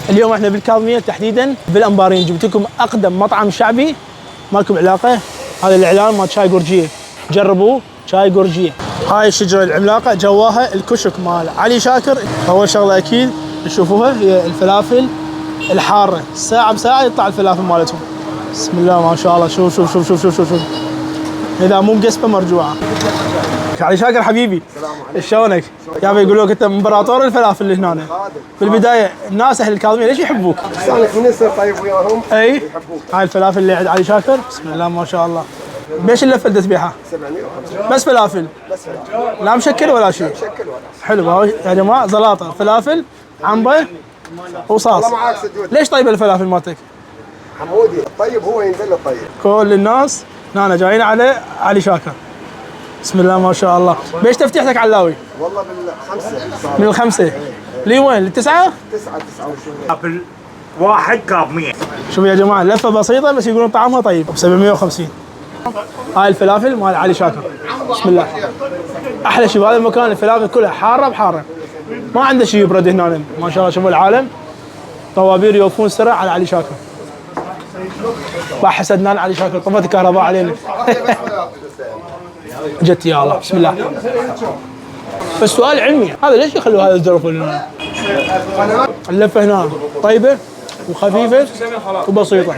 اليوم احنا بالكاظميه تحديدا بالانبارين، جبت لكم اقدم مطعم شعبي ما لكم علاقه. هذا الاعلان مال شاي قرجيه، جربوه شاي قرجيه. هاي الشجره العملاقه جواها الكشك مال علي شاكر. اول شغله اكيد تشوفوها هي الفلافل الحاره، ساعه بساعه يطلع الفلافل مالتهم. بسم الله ما شاء الله. شوف شوف شوف شوف شوف شوف, شوف. اذا مو مقسمه مرجوعه. علي شاكر حبيبي شلونك؟ يابا يقولوا لك انت امبراطور الفلافل اللي هنا. بالبدايه الناس اهل الكاظميه ليش يحبوك؟ من يصير طيب وياهم اي يحبوك. هاي الفلافل اللي عند علي شاكر بسم الله ما شاء الله. بيش اللفه اللي تبيعها؟ 750 بس فلافل؟ بس فلافل. لا مشكل ولا شيء؟ شكل ولا حلو هاي يا جماعه، زلاطه فلافل عنبه وصاص. والله معاك سدود. ليش طيبه الفلافل مالتك؟ حمودي الطيب هو ينزل الطيب. كل الناس هنا جايين على علي شاكر. بسم الله ما شاء الله. بيش تفتيحتك علاوي؟ والله بالخمسه من الخمسه لي وين؟ للتسعه؟ 9 وشويه. فلافل واحد كاظمية. شوفوا يا جماعه لفه بسيطه بس يقولون طعمها طيب ب 750. هاي الفلافل مال علي شاكر. بسم الله. احلى شيء بهذا المكان الفلافل كلها حاره بحاره، ما عنده شيء يبرد هنا ما شاء الله. شوفوا العالم طوابير يوقفون سرع على علي شاكر. حسدنا علي شاكر، طفت الكهرباء علينا. جت يا الله بسم الله. بس سؤال علمي، هذا ليش يخلوا هذا الزرفل هنا؟ اللفه هنا طيبه وخفيفه وبسيطه.